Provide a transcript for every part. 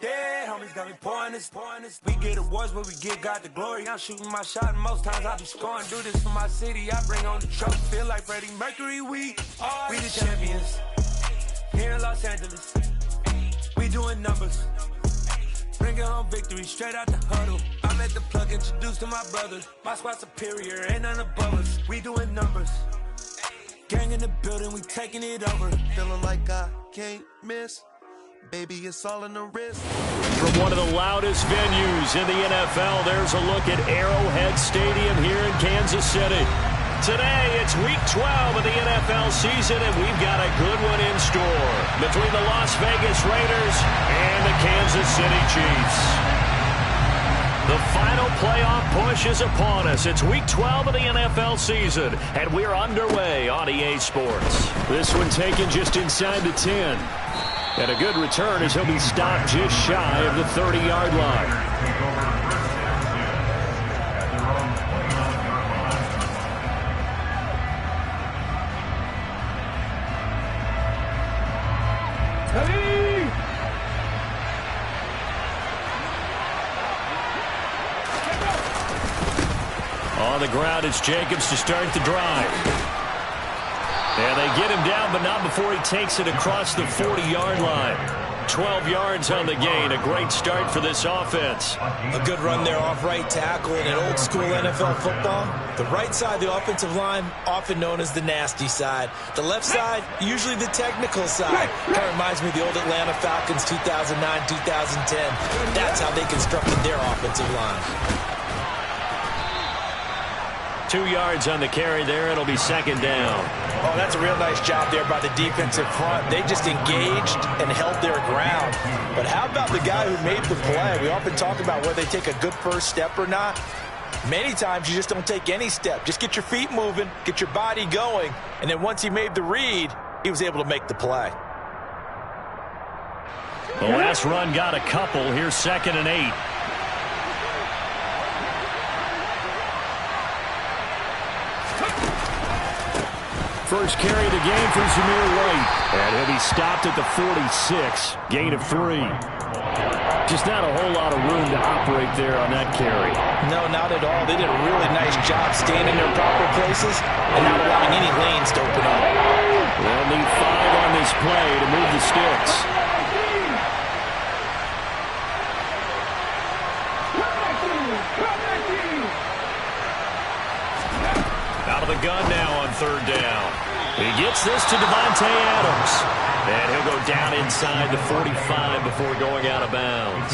Yeah, homies got me pouring this. We get awards, but we got the glory. I'm shooting my shot, and most times I be scoring. Do this for my city, I bring on the trophy. Feel like Freddie Mercury, we the champions. Here in Los Angeles, we doing numbers. Bringing home victory straight out the huddle. I'm at the plug, introduced to my brothers. My squad superior, ain't none above us. We doing numbers. Gang in the building, we taking it over. Feeling like I can't miss. Baby, it's all in the wrist. From one of the loudest venues in the NFL, there's a look at Arrowhead Stadium here in Kansas City. Today, it's Week 12 of the NFL season, and we've got a good one in store between the Las Vegas Raiders and the Kansas City Chiefs. The final playoff push is upon us. It's Week 12 of the NFL season, and we're underway on EA Sports. This one taken just inside the 10. And a good return as he'll be stopped just shy of the 30-yard line. On the ground, it's Jacobs to start the drive. And they get him down, but not before he takes it across the 40-yard line. 12 yards on the gain. A great start for this offense. A good run there off right tackle in an old-school NFL football. The right side of the offensive line, often known as the nasty side. The left side, usually the technical side. Kind of reminds me of the old Atlanta Falcons 2009, 2010. That's how they constructed their offensive line. 2 yards on the carry there. It'll be second down. Oh, that's a real nice job there by the defensive front. They just engaged and held their ground. But how about the guy who made the play? We often talk about whether they take a good first step or not. Many times you just don't take any step. Just get your feet moving, get your body going, and then once he made the read, he was able to make the play. The last run got a couple. Here's 2nd and 8. First carry of the game for Zamir White. And he'll be stopped at the 46. Gain of 3. Just not a whole lot of room to operate there on that carry. No, not at all. They did a really nice job staying in their proper places and not allowing any lanes to open up. They'll need 5 on this play to move the sticks. Out of the gun now on 3rd down. He gets this to Devontae Adams. And he'll go down inside the 45 before going out of bounds.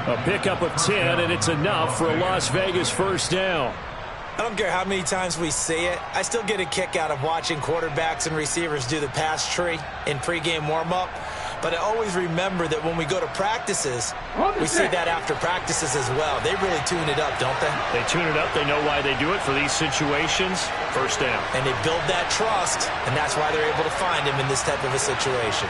A pickup of 10, and it's enough for a Las Vegas first down. I don't care how many times we say it. I still get a kick out of watching quarterbacks and receivers do the pass tree in pregame warm-up. But I always remember that when we go to practices, we see that after practices as well. They really tune it up, don't they? They tune it up. They know why they do it for these situations. First down. And they build that trust, and that's why they're able to find him in this type of a situation.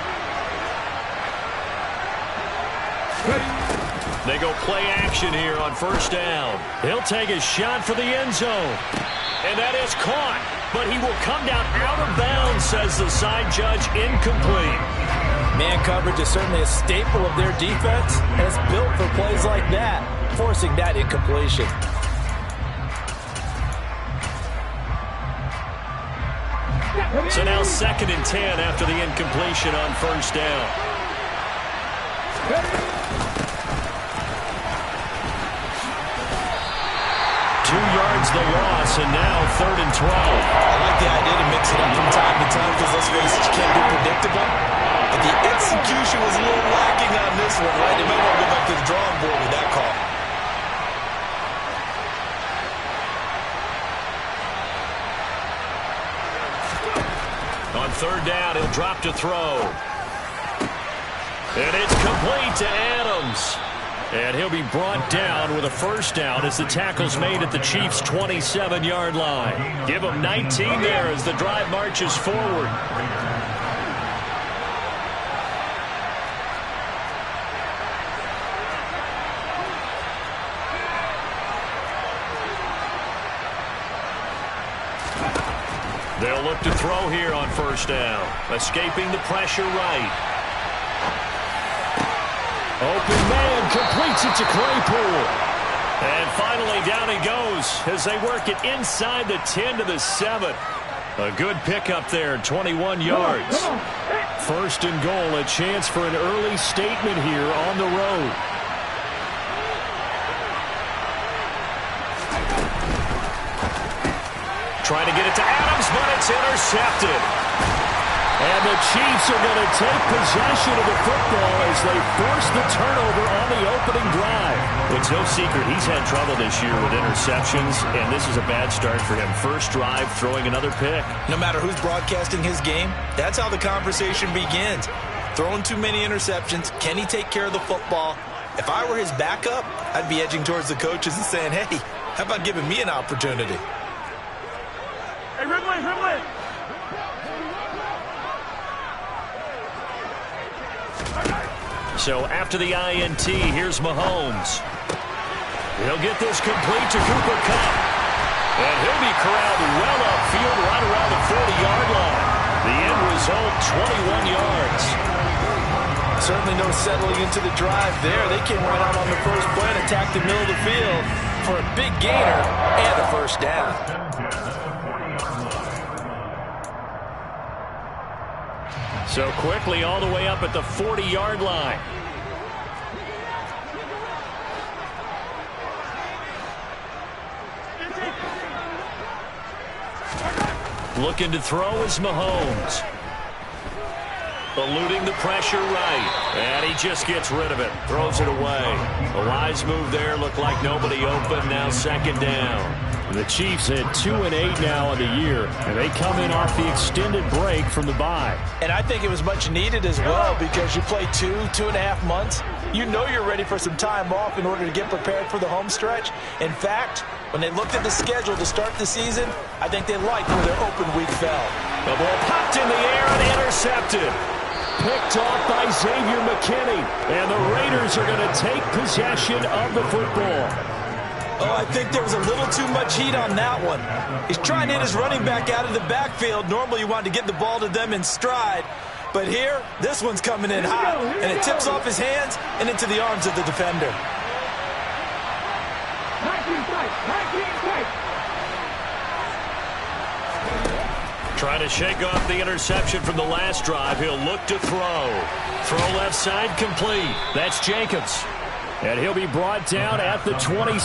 They go play action here on 1st down. He'll take a shot for the end zone. And that is caught. But he will come down out of bounds, says the side judge. Incomplete. Man coverage is certainly a staple of their defense, and it's built for plays like that, forcing that incompletion. So now 2nd and 10 after the incompletion on 1st down. 2 yards the loss, and now 3rd and 12. I like the idea to mix it up from time to time because let's face it, you can't be predictable. But the execution was a little lacking on this one, right? They might want to go back to the drawing board with that call. On 3rd down, he'll drop to throw. And it's complete to Adams. And he'll be brought down with a first down as the tackle's made at the Chiefs' 27-yard line. Give them 19 there as the drive marches forward. They'll look to throw here on first down. Escaping the pressure right. Open man completes it to Claypool. And finally down he goes as they work it inside the 10 to the 7. A good pickup there, 21 yards. First and goal, a chance for an early statement here on the road. Trying to get it to Adams, but it's intercepted. And the Chiefs are going to take possession of the football as they force the turnover on the opening drive. It's no secret he's had trouble this year with interceptions, and this is a bad start for him. First drive, throwing another pick. No matter who's broadcasting his game, that's how the conversation begins. Throwing too many interceptions. Can he take care of the football? If I were his backup, I'd be edging towards the coaches and saying, hey, how about giving me an opportunity? Hey, Ridley! So after the INT, here's Mahomes. He'll get this complete to Cooper Kupp. And he'll be corralled well upfield right around the 40-yard line. The end result, 21 yards. Certainly no settling into the drive there. They came right out on the first play and attacked the middle of the field for a big gainer and a first down. So quickly all the way up at the 40-yard line. Looking to throw is Mahomes. Eluding the pressure right. And he just gets rid of it. Throws it away. A wise move there. Looked like nobody open. Now second down. The Chiefs at 2-8 now in the year, and they come in off the extended break from the bye. And I think it was much needed as well because you play 2.5 months. You know you're ready for some time off in order to get prepared for the home stretch. In fact, when they looked at the schedule to start the season, I think they liked where their open week fell. The ball popped in the air and intercepted. Picked off by Xavier McKinney, and the Raiders are going to take possession of the football. Oh, I think there was a little too much heat on that one. He's trying to hit his running back out of the backfield. Normally you want to get the ball to them in stride. But here, this one's coming in hot. And it tips off his hands and into the arms of the defender. Trying to shake off the interception from the last drive. He'll look to throw. Throw left side complete. That's Jacobs. And he'll be brought down at the 27.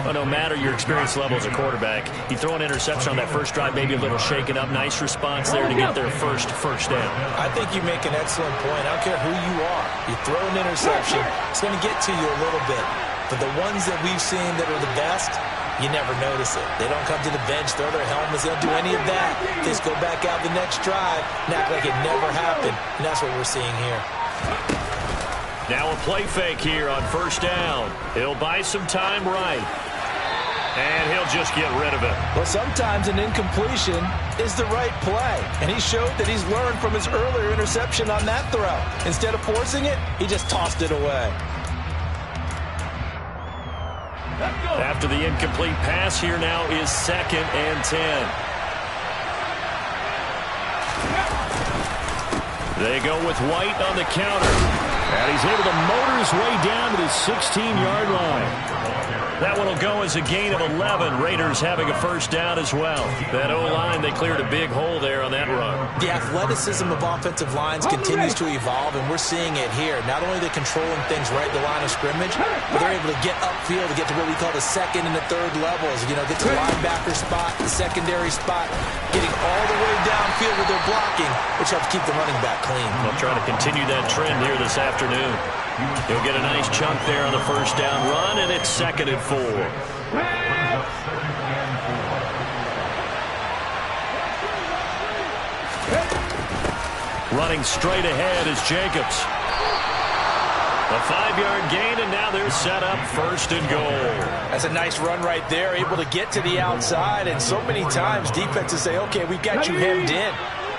Well, no matter your experience level as a quarterback, you throw an interception on that first drive, maybe a little shaken up. Nice response there to get their first down. I think you make an excellent point. I don't care who you are. You throw an interception, it's going to get to you a little bit. But the ones that we've seen that are the best, you never notice it. They don't come to the bench, throw their helmets. They don't do any of that. They just go back out the next drive and act like it never happened. And that's what we're seeing here. Now a play fake here on first down. He'll buy some time right. And he'll just get rid of it. Well, sometimes an incompletion is the right play. And he showed that he's learned from his earlier interception on that throw. Instead of forcing it, he just tossed it away. After the incomplete pass, here now is 2nd and 10. They go with White on the counter. And he's able to motor his way down to the 16-yard line. That one will go as a gain of 11. Raiders having a first down as well. That O-line, they cleared a big hole there on that run. The athleticism of offensive lines continues to evolve, and we're seeing it here. Not only are they controlling things right at the line of scrimmage, but they're able to get upfield to get to what we call the second and the third levels. You know, get to the linebacker spot, the secondary spot, getting all the way downfield with their blocking, which helps keep the running back clean. They'll try to continue that trend here this afternoon. He'll get a nice chunk there on the first down run, and it's 2nd and 4. Running straight ahead is Jacobs. A 5-yard gain, and now they're set up 1st and goal. That's a nice run right there, able to get to the outside, and so many times defenses say, okay, we've got you hemmed in.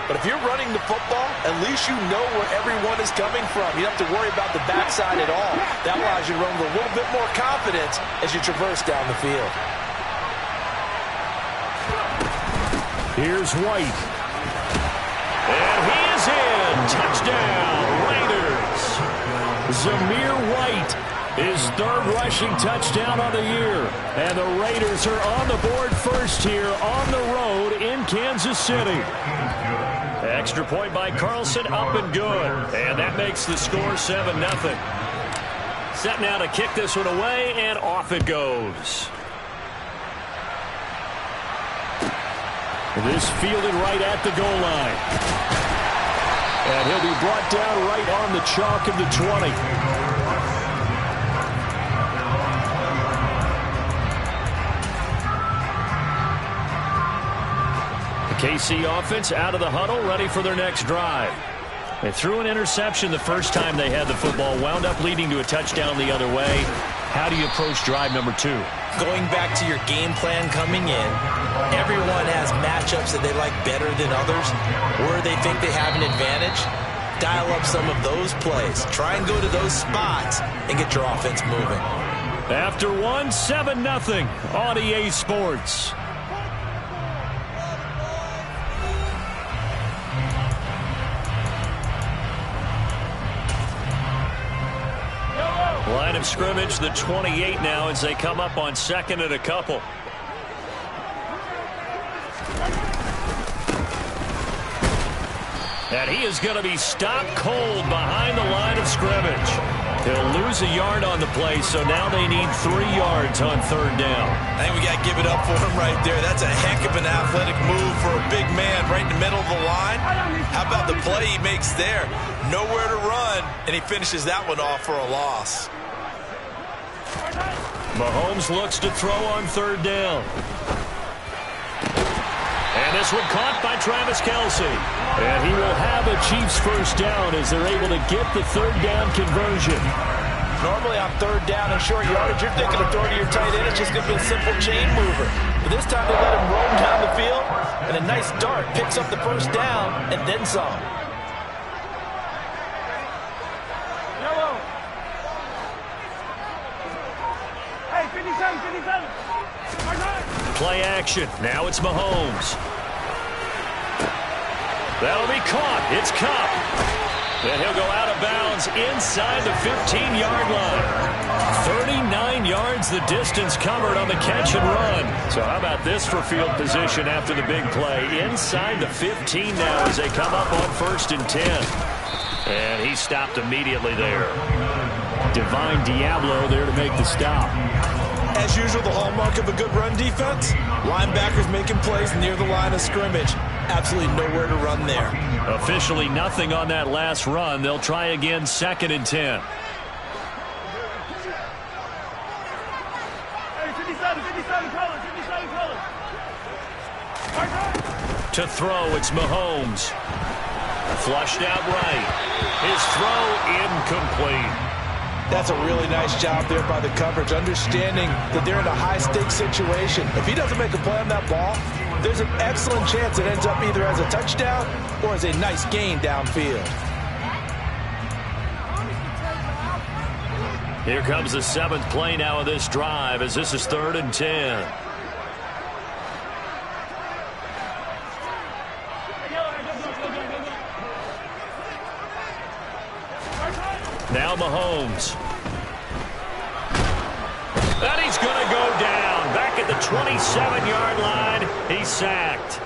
But if you're running the football, at least you know where everyone is coming from. You don't have to worry about the backside at all. That allows you to run with a little bit more confidence as you traverse down the field. Here's White. And he is in. Touchdown, Raiders. Zamir White, his third rushing touchdown of the year. And the Raiders are on the board first here on the road in Kansas City. Extra point by Carlson, up and good. And that makes the score 7-0. Set now to kick this one away, and off it goes. This fielded right at the goal line. And he'll be brought down right on the chalk of the 20. The KC offense out of the huddle, ready for their next drive. They threw an interception the first time they had the football, wound up leading to a touchdown the other way. How do you approach drive number 2? Going back to your game plan coming in, everyone has matchups that they like better than others, where they think they have an advantage. Dial up some of those plays. Try and go to those spots and get your offense moving. After 7-0 on EA Sports. Line of scrimmage, the 28 now, as they come up on second and a couple. And he is going to be stopped cold behind the line of scrimmage. He'll lose a yard on the play, so now they need 3 yards on third down. I think we got to give it up for him right there. That's a heck of an athletic move for a big man right in the middle of the line. How about the play he makes there? Nowhere to run, and he finishes that one off for a loss. Mahomes looks to throw on third down. And this one caught by Travis Kelce. And he will have a Chiefs first down as they're able to get the third down conversion. Normally on third down and short yardage, you're thinking of throwing to your tight end. It's just going to be a simple chain mover. But this time they let him roam down the field, and a nice dart picks up the first down and then some. Play action. Now it's Mahomes. That'll be caught. It's Kupp. And he'll go out of bounds inside the 15-yard line. 39 yards the distance covered on the catch and run. So how about this for field position after the big play? Inside the 15 now as they come up on 1st and 10. And he stopped immediately there. Divine Diablo there to make the stop. As usual, the hallmark of a good run defense, linebackers making plays near the line of scrimmage. Absolutely nowhere to run there. Officially nothing on that last run. They'll try again 2nd and 10. To throw, it's Mahomes. Flushed out right. His throw incomplete. That's a really nice job there by the coverage, understanding that they're in a high-stakes situation. If he doesn't make a play on that ball, there's an excellent chance it ends up either as a touchdown or as a nice gain downfield. Here comes the 7th play now of this drive as this is 3rd and 10. Now Mahomes. And he's going to go down. Back at the 27-yard line. He's sacked.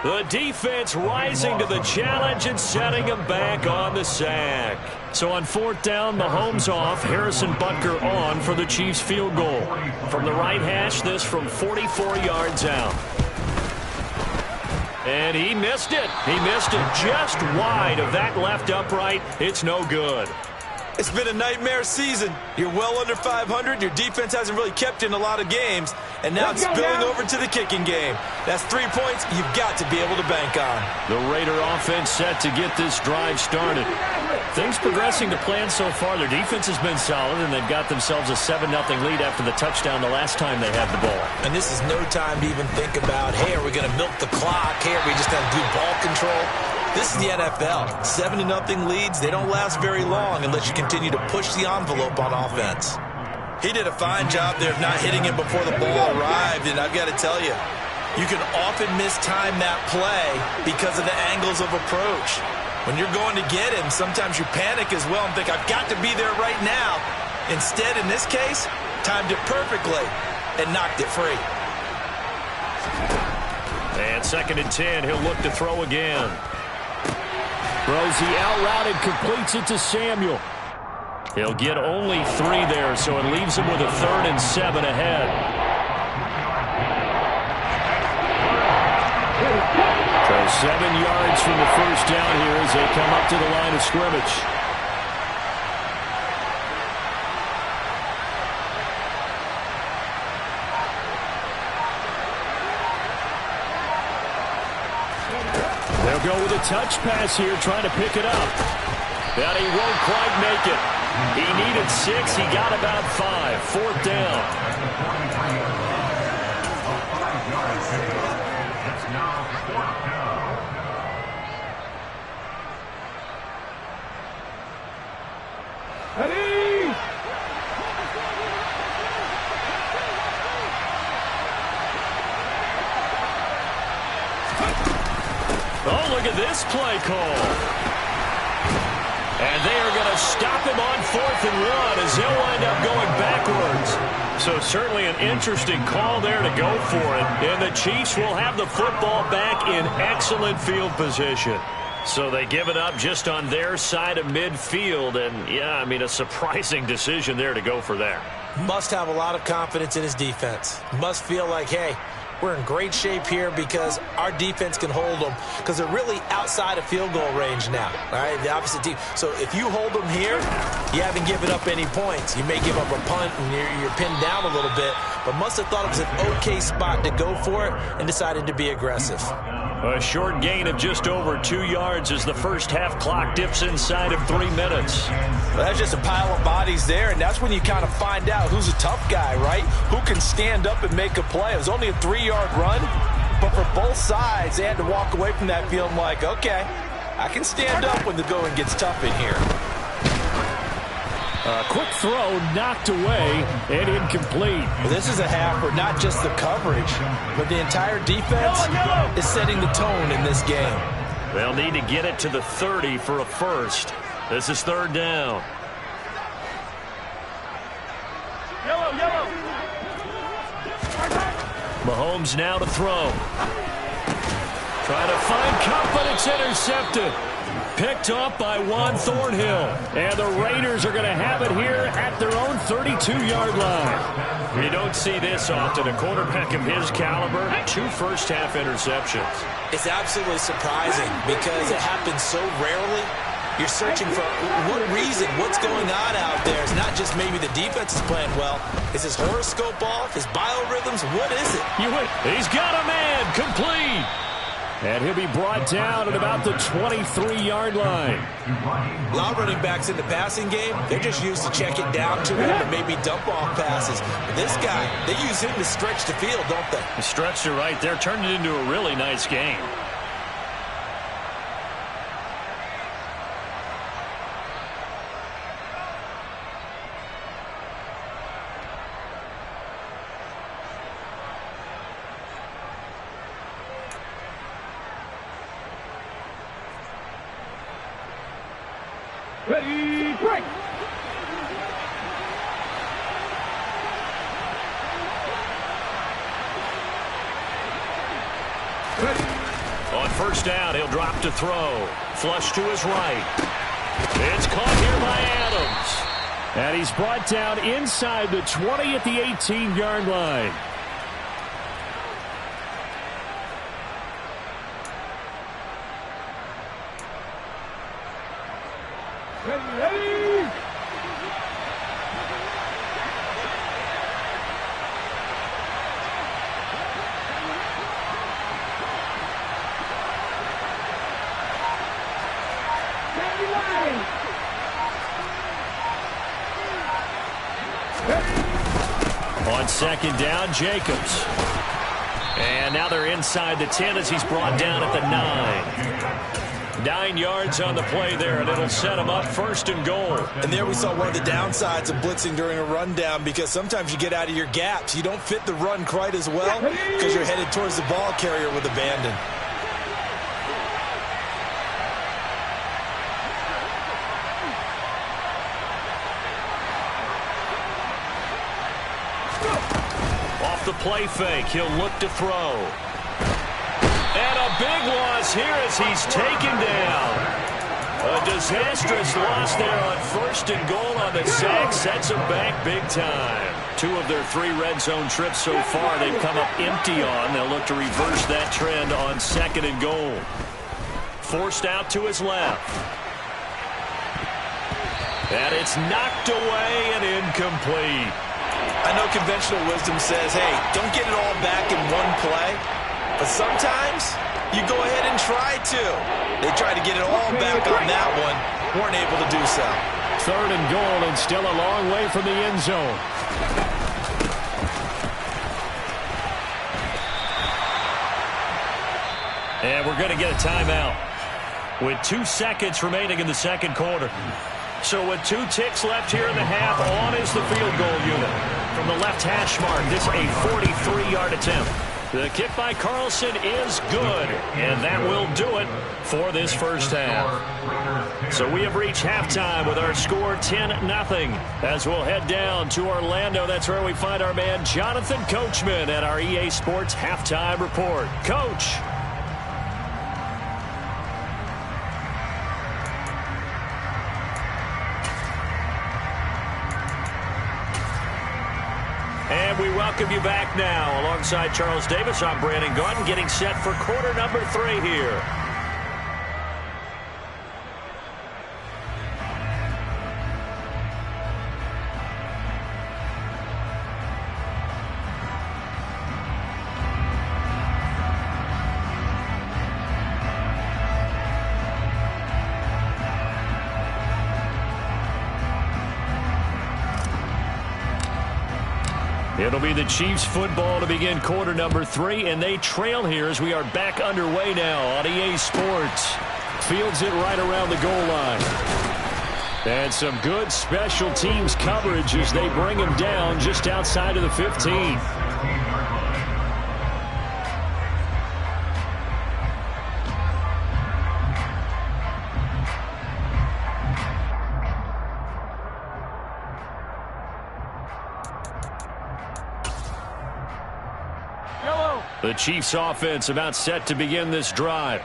The defense rising to the challenge and setting him back on the sack. So on 4th down, Mahomes off. Harrison Butker on for the Chiefs field goal. From the right hash, this from 44 yards out. And he missed it. He missed it just wide of that left upright. It's no good. It's been a nightmare season. You're well under 500. Your defense hasn't really kept in a lot of games. And now it's spilling over to the kicking game. That's 3 points you've got to be able to bank on. The Raider offense set to get this drive started. Things progressing to plan so far. Their defense has been solid, and they've got themselves a 7-0 lead after the touchdown the last time they had the ball. And this is no time to even think about, hey, are we going to milk the clock? Hey, are we just going to do ball control? This is the NFL. 7-0 leads, they don't last very long unless you continue to push the envelope on offense. He did a fine job there of not hitting him before the ball arrived, and I've got to tell you, You can often mistime that play because of the angles of approach. When you're going to get him, sometimes you panic as well and think, I've got to be there right now. Instead, in this case, timed it perfectly and knocked it free. And 2nd and 10, he'll look to throw again. Throws the out route and completes it to Samuel. He'll get only 3 there, so it leaves him with a 3rd and 7 ahead. So 7 yards from the first down here as they come up to the line of scrimmage. They'll go with a touch pass here, trying to pick it up. But he won't quite make it. He needed 6. He got about 5. 4th down. Oh, look at this play call. And they are going to stop him on 4th and 1 as he'll wind up going backwards. So certainly an interesting call there to go for it. And the Chiefs will have the football back in excellent field position. So they give it up just on their side of midfield. And, yeah, I mean, a surprising decision there to go for that. Must have a lot of confidence in his defense. Must feel like, hey, we're in great shape here because our defense can hold them because they're really outside of field goal range now, all right, the opposite team. So if you hold them here, you haven't given up any points. You may give up a punt and you're pinned down a little bit, but must have thought it was an okay spot to go for it and decided to be aggressive. A short gain of just over 2 yards as the first half clock dips inside of 3 minutes. Well, that's just a pile of bodies there, and that's when you kind of find out who's a tough guy, right? Who can stand up and make a play. It was only a 3-yard run, but for both sides, they had to walk away from that feeling like, okay, I can stand up when the going gets tough in here. A quick throw knocked away and incomplete. Well, this is a half where not just the coverage, but the entire defense is setting the tone in this game. They'll need to get it to the 30 for a first. This is 3rd down. Mahomes now to throw. Trying to find Cup, but it's intercepted. Picked off by Juan Thornhill. And the Raiders are going to have it here at their own 32-yard line. You don't see this often. A quarterback of his caliber, 2 first-half interceptions. It's absolutely surprising because it happens so rarely. You're searching for what reason, what's going on out there. It's not just maybe the defense is playing well. Is his horoscope off? His biorhythms? What is it? He's got a man complete. And he'll be brought down at about the 23-yard line. A lot of running backs in the passing game, they're just used to check it down to him and maybe dump off passes. But this guy, they use him to stretch the field, don't they? He stretched it right there, turned it into a really nice game. Ready, break! On first down, he'll drop to throw. Flush to his right. It's caught here by Adams. And he's brought down inside the 20 at the 18-yard line. Ready! On second down, Jacobs. And now they're inside the 10 as he's brought down at the 9. 9 yards on the play there, and it'll set them up 1st and goal. And there we saw one of the downsides of blitzing during a rundown, because sometimes you get out of your gaps. You don't fit the run quite as well because you're headed towards the ball carrier with abandon. Off the play fake, he'll look to throw. And a big loss here as he's taken down. A disastrous loss there on 1st and goal on the sack. Sets them back big time. 2 of their 3 red zone trips so far they've come up empty on. They'll look to reverse that trend on 2nd and goal. Forced out to his left. And it's knocked away and incomplete. I know conventional wisdom says, hey, don't get it all back in one play. But sometimes you go ahead and try to. They tried to get it all back on that one. Weren't able to do so. 3rd and goal and still a long way from the end zone. And we're going to get a timeout with 2 seconds remaining in the 2nd quarter. So with 2 ticks left here in the half, on is the field goal unit. From the left hash mark, this a 43-yard attempt. The kick by Carlson is good, and that will do it for this 1st half. So we have reached halftime with our score 10-0. As we'll head down to Orlando, that's where we find our man Jonathan Coachman at our EA Sports Halftime Report. Coach. And we welcome you back now. Alongside Charles Davis, I'm Brandon Gaudin, getting set for quarter number 3 here. It'll be the Chiefs football to begin quarter number 3, and they trail here as we are back underway now on EA Sports. Fields it right around the goal line. And some good special teams coverage as they bring him down just outside of the 15. The Chiefs offense about set to begin this drive.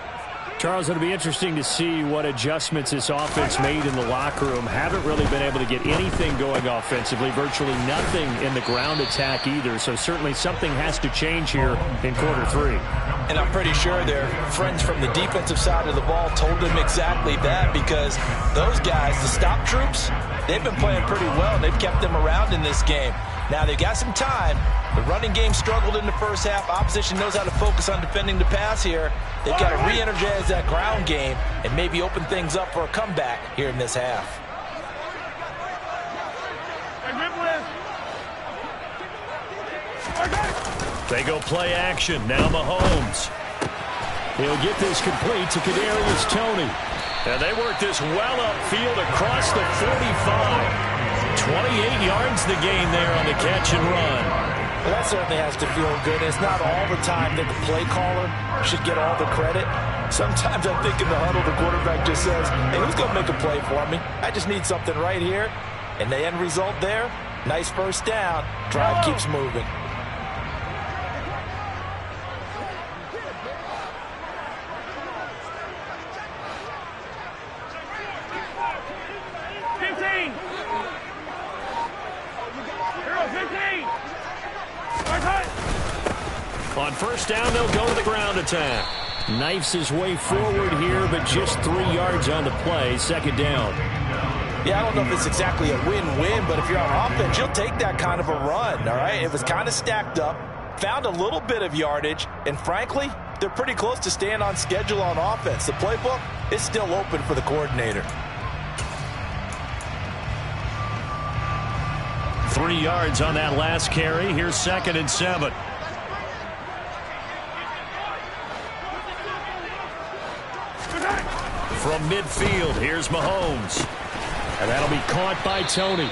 Charles, it'll be interesting to see what adjustments this offense made in the locker room. Haven't really been able to get anything going offensively, virtually nothing in the ground attack either. So certainly something has to change here in quarter 3. And I'm pretty sure their friends from the defensive side of the ball told them exactly that, because those guys, the stop troops, they've been playing pretty well, and they've kept them around in this game. Now they've got some time. The running game struggled in the first half. Opposition knows how to focus on defending the pass here. They've got to re-energize that ground game and maybe open things up for a comeback here in this half. They go play action. Now Mahomes. He'll get this complete to Kadarius Toney. And they work this well upfield across the 45. 28 yards the gain there on the catch and run. Well, that certainly has to feel good. It's not all the time that the play caller should get all the credit. Sometimes I think in the huddle, the quarterback just says, hey, who's going to make a play for me? I just need something right here. And the end result there, nice first down. Drive keeps moving. On first down, they'll go to the ground attack. Knifes his way forward here, but just 3 yards on the play. 2nd down. Yeah, I don't know if it's exactly a win-win, but if you're on offense, you'll take that kind of a run, all right? It was kind of stacked up, found a little bit of yardage, and frankly, they're pretty close to staying on schedule on offense. The playbook is still open for the coordinator. 3 yards on that last carry. Here's 2nd and 7. From midfield, here's Mahomes. And that'll be caught by Tony.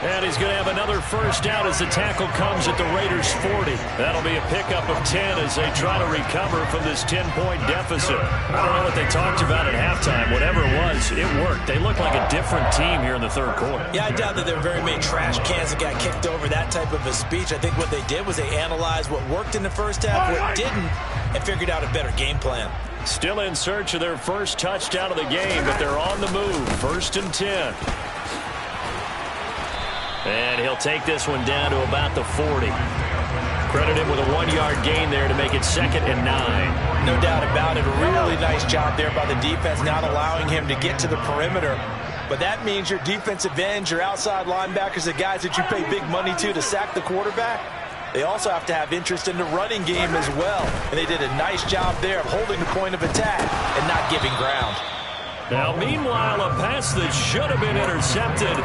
And he's going to have another first down as the tackle comes at the Raiders' 40. That'll be a pickup of 10 as they try to recover from this 10-point deficit. I don't know what they talked about at halftime. Whatever it was, it worked. They look like a different team here in the third quarter. Yeah, I doubt that there were very many trash cans that got kicked over, that type of a speech. I think what they did was they analyzed what worked in the first half, what didn't, and figured out a better game plan. Still in search of their first touchdown of the game, but they're on the move. 1st and 10. And he'll take this one down to about the 40. Credit him with a 1-yard gain there to make it 2nd and 9. No doubt about it. A really nice job there by the defense, not allowing him to get to the perimeter. But that means your defensive ends, your outside linebackers, the guys that you pay big money to sack the quarterback, they also have to have interest in the running game as well. And they did a nice job there of holding the point of attack and not giving ground. Now, meanwhile, a pass that should have been intercepted,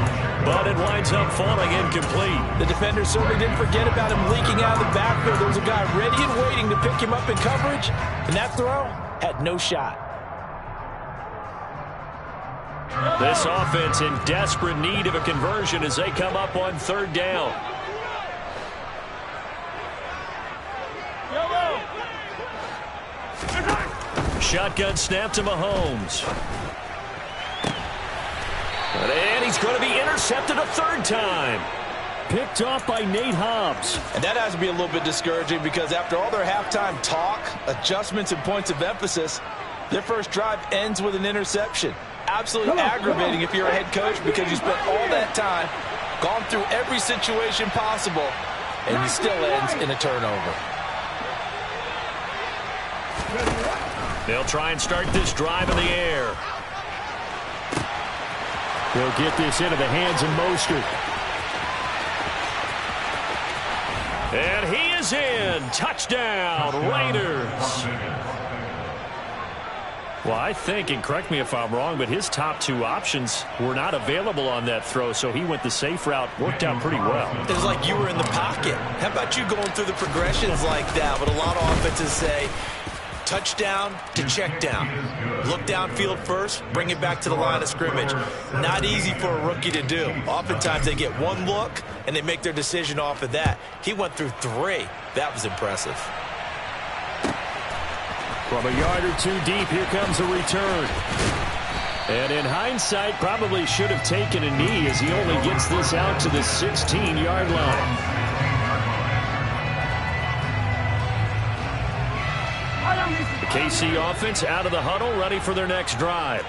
but it winds up falling incomplete. The defender certainly didn't forget about him leaking out of the backfield. There was a guy ready and waiting to pick him up in coverage, and that throw had no shot. This offense in desperate need of a conversion as they come up on 3rd down. Shotgun snap to Mahomes. And he's going to be intercepted a 3rd time. Picked off by Nate Hobbs. And that has to be a little bit discouraging because after all their halftime talk, adjustments, and points of emphasis, their first drive ends with an interception. Absolutely aggravating if you're a head coach because you spent all that time, gone through every situation possible, and it still ends in a turnover. They'll try and start this drive in the air. They'll get this into the hands of Mostert. And he is in. Touchdown, Raiders. Well, I think, and correct me if I'm wrong, but his top 2 options were not available on that throw, so he went the safe route. Worked out pretty well. It was like you were in the pocket. How about you going through the progressions like that? But a lot of offenses say, touchdown to check down. Look downfield first, bring it back to the line of scrimmage. Not easy for a rookie to do. Oftentimes they get one look, and they make their decision off of that. He went through 3. That was impressive. From a yard or 2 deep, here comes a return. And in hindsight, probably should have taken a knee as he only gets this out to the 16-yard line. The KC offense out of the huddle, ready for their next drive.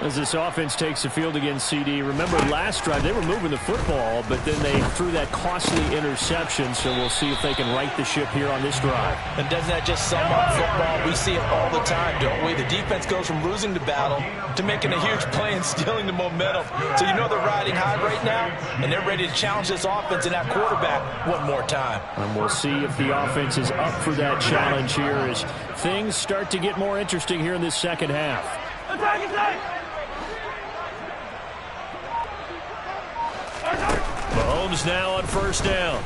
As this offense takes the field against CD, remember last drive they were moving the football, but then they threw that costly interception, so we'll see if they can right the ship here on this drive. And doesn't that just sum up football? We see it all the time, don't we? The defense goes from losing the battle to making a huge play and stealing the momentum. So you know they're riding high right now, and they're ready to challenge this offense and that quarterback one more time. And we'll see if the offense is up for that challenge here as things start to get more interesting here in this second half. Mahomes now on 1st down.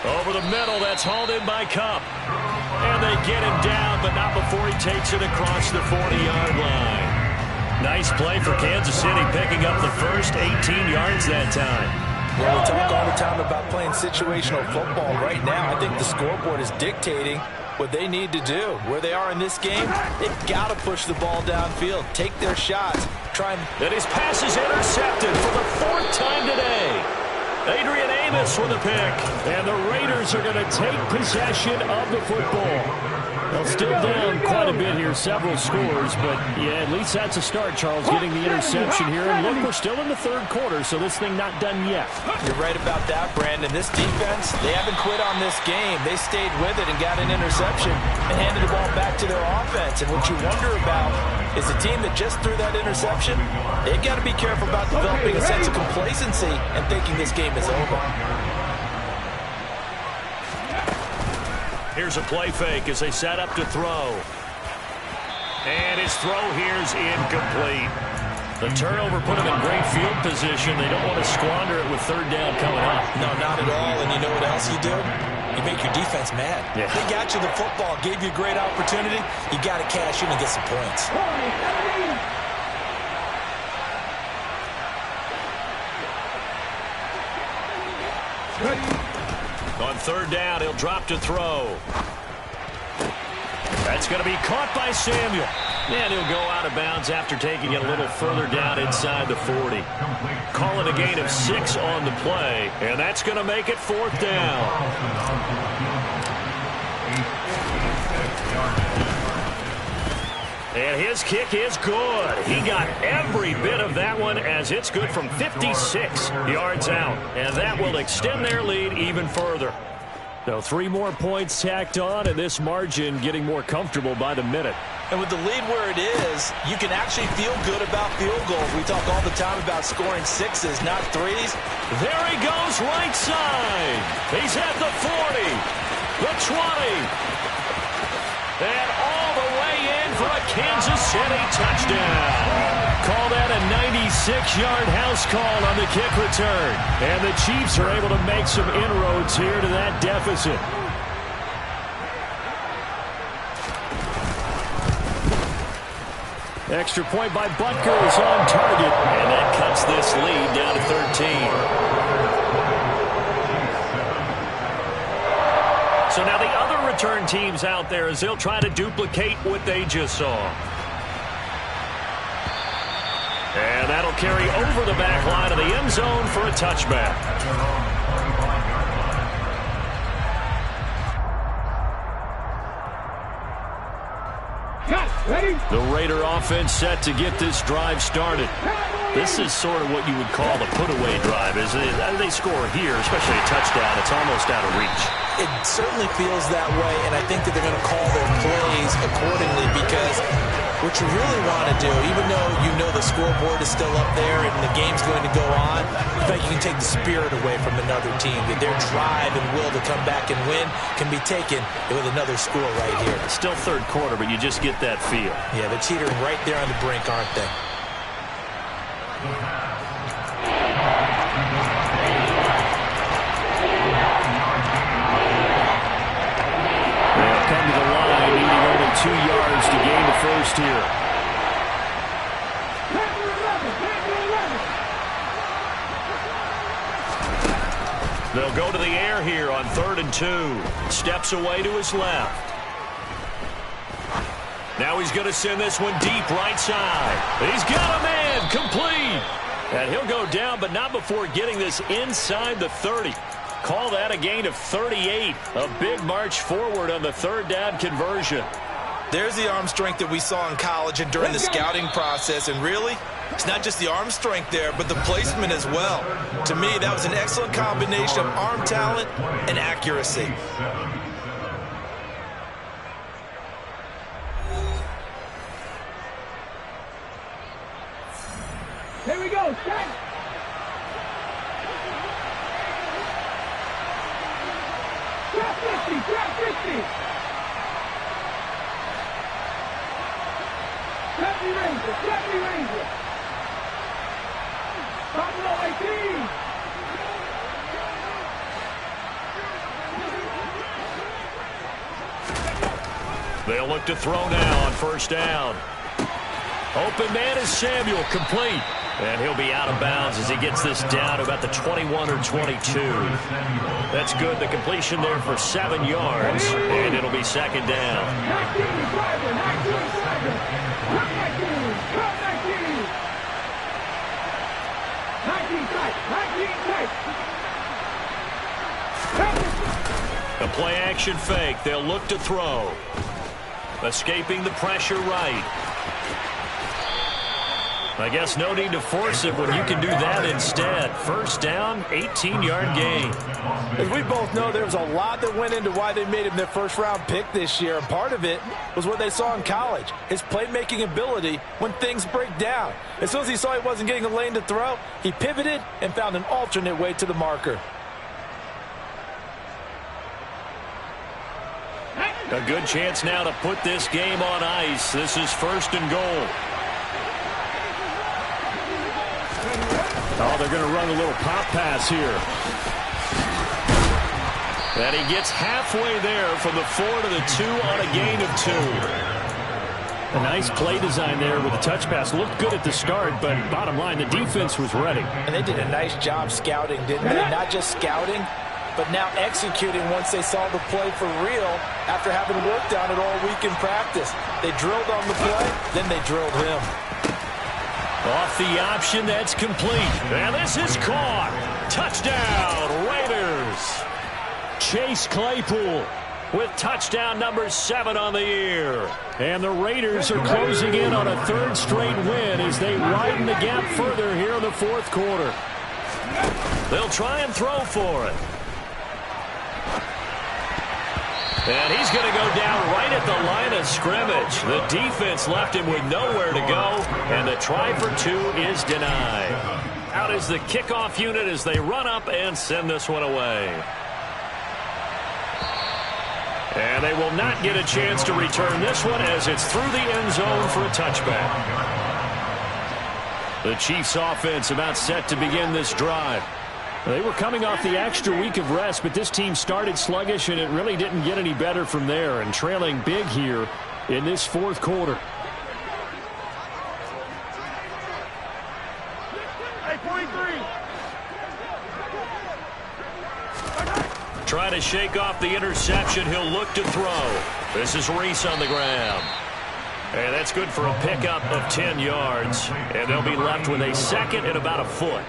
Over the middle, that's hauled in by Kupp. And they get him down, but not before he takes it across the 40-yard line. Nice play for Kansas City, picking up the first 18 yards that time. Well, we talk all the time about playing situational football. Right now, I think the scoreboard is dictating what they need to do. Where they are in this game, they've got to push the ball downfield, take their shots, try and... his pass is intercepted for the 4th time today. Adrian Amos with a pick. And the Raiders are going to take possession of the football. They'll still down quite a bit here, several scores, but yeah, at least that's a start, Charles, getting the interception here. And look, we're still in the 3rd quarter, so this thing not done yet. You're right about that, Brandon. This defense, they haven't quit on this game. They stayed with it and got an interception and handed the ball back to their offense. And what you wonder about is a team that just threw that interception, they've got to be careful about developing a sense of complacency and thinking this game is over. Here's a play fake as they set up to throw. And his throw here's incomplete. The turnover put him in great field position. They don't want to squander it with 3rd down coming up. No, not at all. And you know what else you do? you make your defense mad. Yeah. They got you the football, gave you a great opportunity. You got to cash in and get some points. On third down, he'll drop to throw. That's going to be caught by Samuel. And he'll go out of bounds after taking it a little further down inside the 40. Call it a gain of 6 on the play, and that's going to make it fourth down. And his kick is good. He got every bit of that one as it's good from 56 yards out. And that will extend their lead even further. So 3 more points tacked on, and this margin getting more comfortable by the minute. And with the lead where it is, you can actually feel good about field goals. We talk all the time about scoring 6s, not 3s. There he goes right side. He's at the 40, the 20, and all the way in for a Kansas City touchdown. Call that a 96-yard house call on the kick return. And the Chiefs are able to make some inroads here to that deficit. Extra point by Butker is on target, and that cuts this lead down to 13. So now the other return teams out there as they'll try to duplicate what they just saw. And that'll carry over the back line of the end zone for a touchback. The Raider offense set to get this drive started. This is sort of what you would call the put-away drive. As they score here, especially a touchdown, it's almost out of reach. It certainly feels that way, and I think that they're going to call their plays accordingly because what you really want to do, even though you know the scoreboard is still up there and the game's going to go on, in fact, you can take the spirit away from another team. That their drive and will to come back and win can be taken with another score right here. Still third quarter, but you just get that feel. Yeah, they're teetering right there on the brink, aren't they? They'll come to the line, needing only 2 yards to gain the first here. They'll go to the air here on 3rd and 2. Steps away to his left. Now he's going to send this one deep right side. He's got a man, complete. And he'll go down, but not before getting this inside the 30. Call that a gain of 38. A big march forward on the third down conversion. There's the arm strength that we saw in college and during the scouting process. And really, it's not just the arm strength there, but the placement as well. To me, that was an excellent combination of arm talent and accuracy. Here we go, set. Drop 50, drop 50. Deputy Ranger, Deputy Ranger. Buffalo 18. They'll look to throw now on first down. Open man is Samuel, complete. And he'll be out of bounds as he gets this down to about the 21 or 22. That's good. The completion there for 7 yards. And it'll be second down. 19, driver, 19, driver. Drop 19, drop 19. 19 tight, 19 tight. A play action fake. They'll look to throw. Escaping the pressure right. I guess no need to force it when you can do that instead. First down, 18-yard gain. As we both know, there was a lot that went into why they made him their first-round pick this year. And part of it was what they saw in college, his playmaking ability when things break down. As soon as he saw he wasn't getting a lane to throw, he pivoted and found an alternate way to the marker. A good chance now to put this game on ice. This is 1st and goal. Oh, they're going to run a little pop pass here. And he gets halfway there from the 4 to the 2 on a gain of 2. A nice play design there with the touch pass. Looked good at the start, but bottom line, the defense was ready. And they did a nice job scouting, didn't they? Not just scouting, but now executing once they saw the play for real after having worked on it all week in practice. They drilled on the play, then they drilled him. Off the option, that's complete. And this is caught. Touchdown, Raiders. Chase Claypool with touchdown number 7 on the year. And the Raiders are closing in on a 3rd straight win as they widen the gap further here in the 4th quarter. They'll try and throw for it. And he's going to go down right at the line of scrimmage. The defense left him with nowhere to go, and the try for 2 is denied. Out is the kickoff unit as they run up and send this one away. And they will not get a chance to return this one as it's through the end zone for a touchback. The Chiefs offense about set to begin this drive. They were coming off the extra week of rest, but this team started sluggish, and it really didn't get any better from there, and trailing big here in this 4th quarter. Trying to shake off the interception. He'll look to throw. This is Reese on the ground. And that's good for a pickup of 10 yards. And they'll be left with a 2nd and about a foot.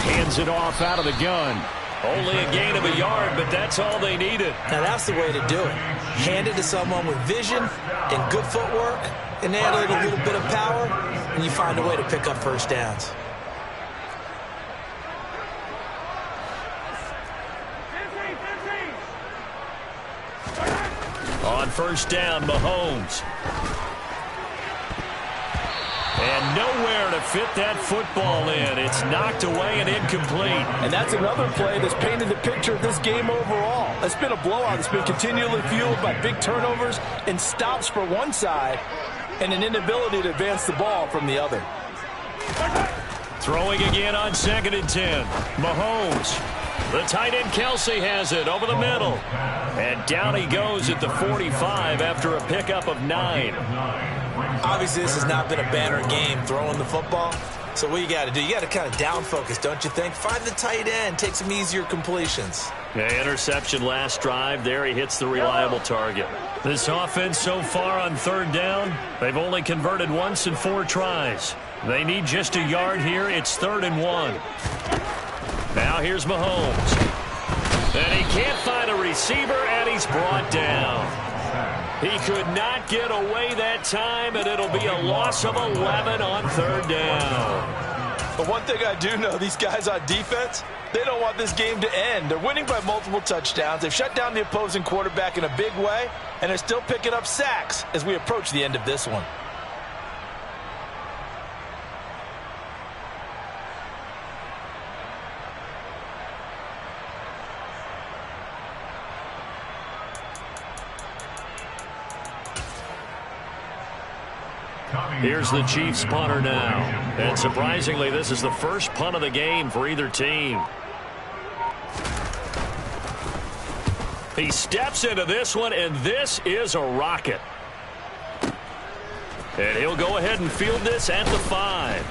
Hands it off out of the gun. Only a gain of a yard, but that's all they needed. Now that's the way to do it. Hand it to someone with vision and good footwork, and add a little bit of power, and you find a way to pick up first downs. On first down, Mahomes. And nowhere to fit that football in. It's knocked away and incomplete. And that's another play that's painted the picture of this game overall. It's been a blowout. It's been continually fueled by big turnovers and stops for one side and an inability to advance the ball from the other. Throwing again on 2nd and 10. Mahomes. The tight end Kelsey has it over the middle. And down he goes at the 45 after a pickup of 9. Obviously, this has not been a banner game throwing the football. So what you got to do, you got to kind of down focus, don't you think? Find the tight end, take some easier completions. Yeah, interception last drive. There he hits the reliable target. This offense so far on 3rd down, they've only converted once in 4 tries. They need just a yard here. It's 3rd and 1. Now here's Mahomes. And he can't find a receiver, and he's brought down. He could not get away that time, and it'll be a loss of 11 on 3rd down. But one thing I do know, these guys on defense, they don't want this game to end. They're winning by multiple touchdowns. They've shut down the opposing quarterback in a big way, and they're still picking up sacks as we approach the end of this one. Here's the Chiefs punter now. And surprisingly, this is the first punt of the game for either team. He steps into this one, and this is a rocket. And he'll go ahead and field this at the 5.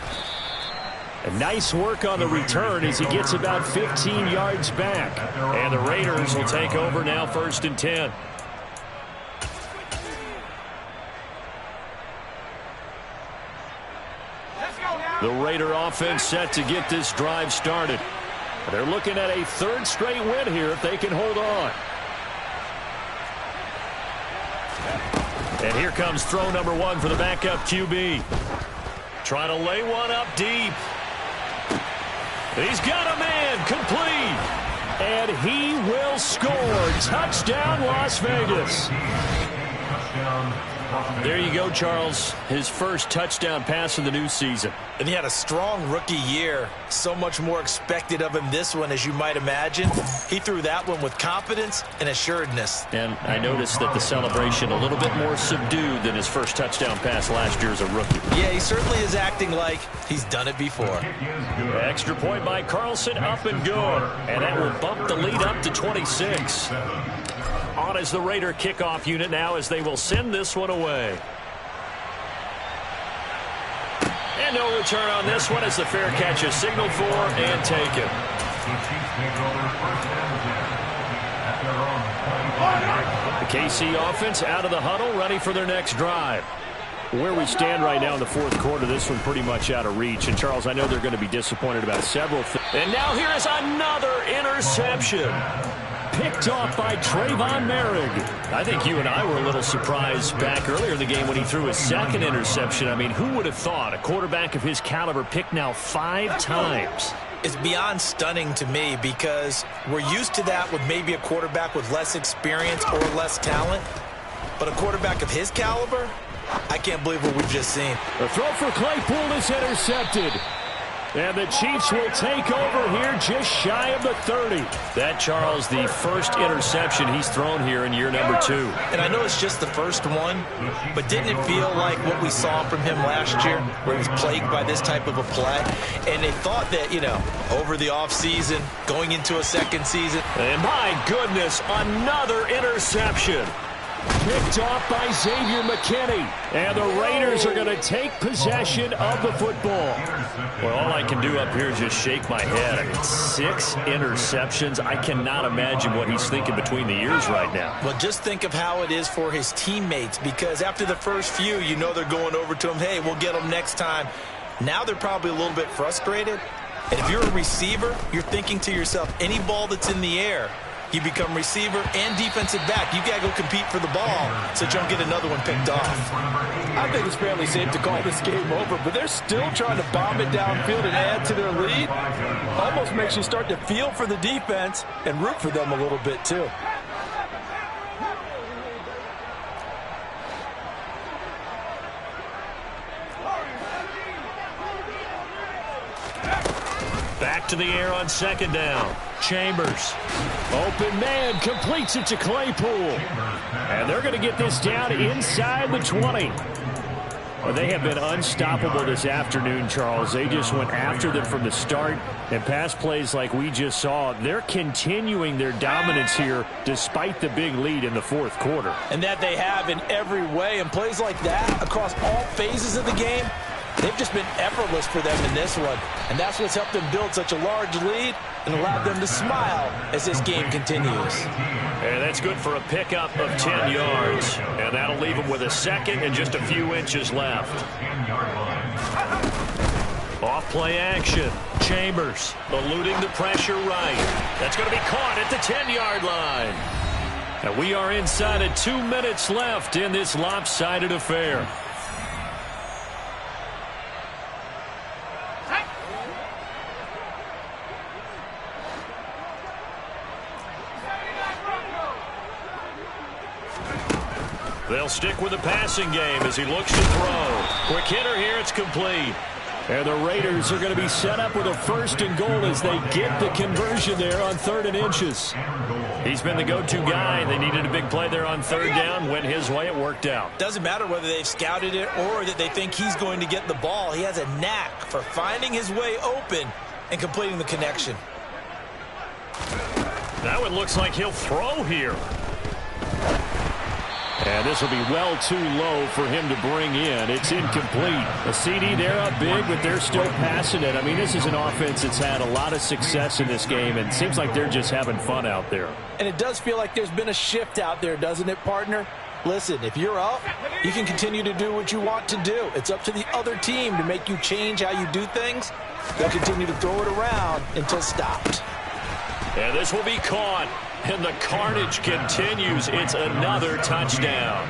And nice work on the return as he gets about 15 yards back. And the Raiders will take over now 1st and 10. The Raider offense set to get this drive started. They're looking at a 3rd straight win here if they can hold on. And here comes throw number 1 for the backup QB. Trying to lay one up deep. He's got a man, complete. And he will score. Touchdown, Las Vegas. There you go, Charles. His first touchdown pass of the new season. And he had a strong rookie year. So much more expected of him this one, as you might imagine. He threw that one with confidence and assuredness. And I noticed that the celebration a little bit more subdued than his first touchdown pass last year as a rookie. Yeah, he certainly is acting like he's done it before. Extra point by Carlson, up and good. And that will bump the lead up to 26. On as the Raider kickoff unit now as they will send this one away. And no return on this one as the fair catch is signaled for and taken. The KC offense out of the huddle, ready for their next drive. Where we stand right now in the fourth quarter, this one pretty much out of reach. And, Charles, I know they're going to be disappointed about several things. And now here is another interception. Picked off by Trayvon Merrick. I think you and I were a little surprised back earlier in the game when he threw his second interception. I mean, who would have thought a quarterback of his caliber picked now 5 times? It's beyond stunning to me because we're used to that with maybe a quarterback with less experience or less talent. But a quarterback of his caliber, I can't believe what we've just seen. The throw for Claypool is intercepted. And the Chiefs will take over here just shy of the 30. That, Charles, the first interception he's thrown here in year number 2. And I know it's just the first one, but didn't it feel like what we saw from him last year, where he was plagued by this type of a play? And they thought that, you know, over the offseason, going into a second season. And my goodness, another interception. Picked off by Xavier McKinney. And the Raiders are going to take possession of the football. Well, all I can do up here is just shake my head. I mean, 6 interceptions. I cannot imagine what he's thinking between the ears right now. Well, just think of how it is for his teammates, because after the first few, you know they're going over to him, hey, we'll get them next time. Now they're probably a little bit frustrated. And if you're a receiver, you're thinking to yourself, any ball that's in the air, you become receiver and defensive back. You got to go compete for the ball so you don't get another one picked off. I think it's fairly safe to call this game over, but they're still trying to bomb it downfield and add to their lead. Almost makes you start to feel for the defense and root for them a little bit, too. Back to the air on second down. Chambers. Open man completes it to Claypool. And they're going to get this down inside the 20. Well, they have been unstoppable this afternoon, Charles. They just went after them from the start. And pass plays like we just saw, they're continuing their dominance here despite the big lead in the fourth quarter. And that they have in every way. And plays like that across all phases of the game, they've just been effortless for them in this one. And that's what's helped them build such a large lead and allowed them to smile as this game continues. And that's good for a pickup of 10 yards. And that'll leave them with a second and just a few inches left. Off-play action. Chambers eluding the pressure right. That's going to be caught at the 10-yard line. And we are inside of 2 minutes left in this lopsided affair. They'll stick with the passing game as he looks to throw. Quick hitter here, it's complete. And the Raiders are going to be set up with a 1st and goal as they get the conversion there on 3rd and inches. He's been the go-to guy. They needed a big play there on 3rd down. Went his way, it worked out. Doesn't matter whether they've scouted it or that they think he's going to get the ball. He has a knack for finding his way open and completing the connection. Now it looks like he'll throw here. And this will be well too low for him to bring in. It's incomplete. A CD, they're up big, but they're still passing it. I mean, this is an offense that's had a lot of success in this game, and it seems like they're just having fun out there. And it does feel like there's been a shift out there, doesn't it, partner? Listen, if you're up, you can continue to do what you want to do. It's up to the other team to make you change how you do things. They'll continue to throw it around until stopped. And this will be caught. And the carnage continues. It's another touchdown.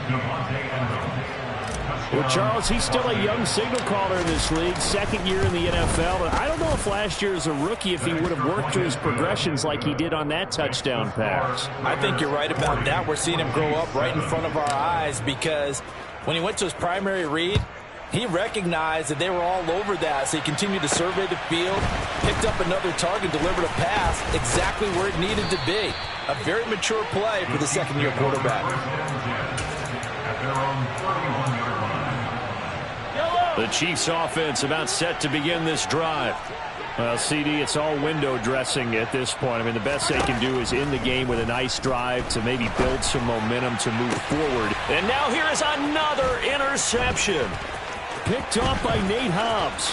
Well, Charles, he's still a young signal caller in this league, second year in the NFL. But I don't know if last year as a rookie, if he would have worked through his progressions like he did on that touchdown pass. I think you're right about that. We're seeing him grow up right in front of our eyes because when he went to his primary read, he recognized that they were all over that, so he continued to survey the field, picked up another target, delivered a pass exactly where it needed to be. A very mature play for the second-year quarterback. The Chiefs offense about set to begin this drive. Well, CD, it's all window dressing at this point. I mean, the best they can do is in the game with a nice drive to maybe build some momentum to move forward. And now here is another interception. Picked off by Nate Hobbs.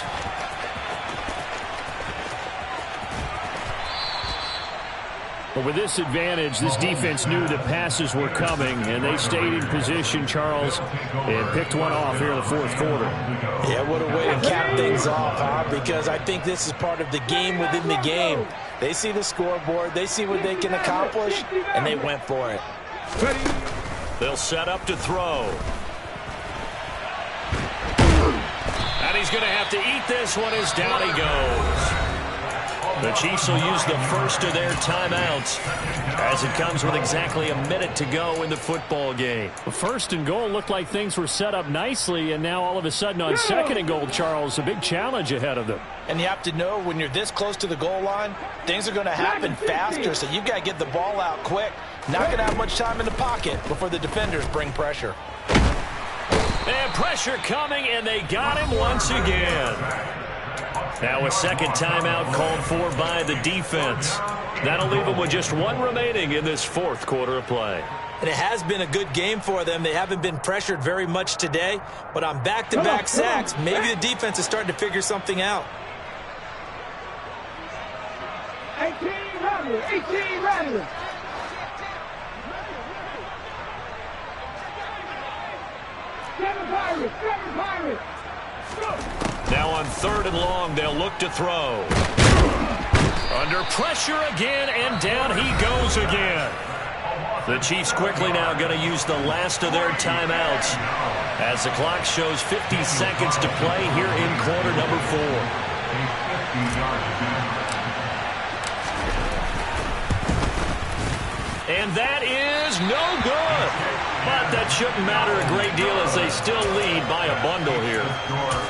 But with this advantage, this defense knew that passes were coming, and they stayed in position, Charles, and picked one off here in the fourth quarter. Yeah, what a way to cap things off, huh? Because I think this is part of the game within the game. They see the scoreboard, they see what they can accomplish, and they went for it. They'll set up to throw. And he's going to have to eat this one as down he goes. The Chiefs will use the first of their timeouts as it comes with exactly a minute to go in the football game. First and goal looked like things were set up nicely, and now all of a sudden on second and goal, Charles, a big challenge ahead of them. And you have to know when you're this close to the goal line, things are going to happen faster, so you've got to get the ball out quick. Not going to have much time in the pocket before the defenders bring pressure. And pressure coming, and they got him once again. Now a second timeout called for by the defense. That'll leave them with just one remaining in this fourth quarter of play. And it has been a good game for them. They haven't been pressured very much today, but on back-to-back sacks, maybe the defense is starting to figure something out. 18 rattlers. Seven Pirates. Now on third and long, they'll look to throw. Under pressure again, and down he goes again. The Chiefs quickly now going to use the last of their timeouts as the clock shows 50 seconds to play here in quarter number 4. And that is no good. But that shouldn't matter a great deal as they still lead by a bundle here.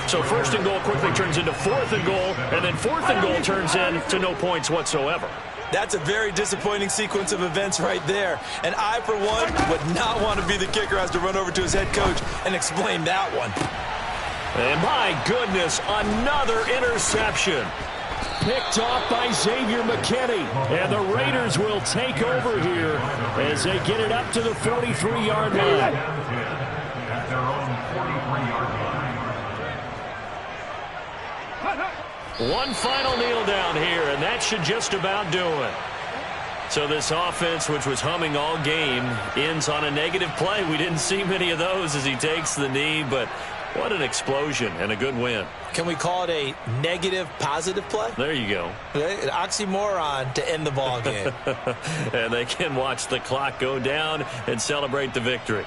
So first and goal quickly turns into fourth and goal, and then fourth and goal turns into no points whatsoever. That's a very disappointing sequence of events right there. And I, for one, would not want to be the kicker who has to run over to his head coach and explain that one. And my goodness, another interception. Picked off by Xavier McKinney. And the Raiders will take over here as they get it up to the 43-yard line. One final kneel down here, and that should just about do it. So this offense, which was humming all game, ends on a negative play. We didn't see many of those as he takes the knee, but what an explosion and a good win. Can we call it a negative positive play? There you go. An oxymoron to end the ball game. And they can watch the clock go down and celebrate the victory.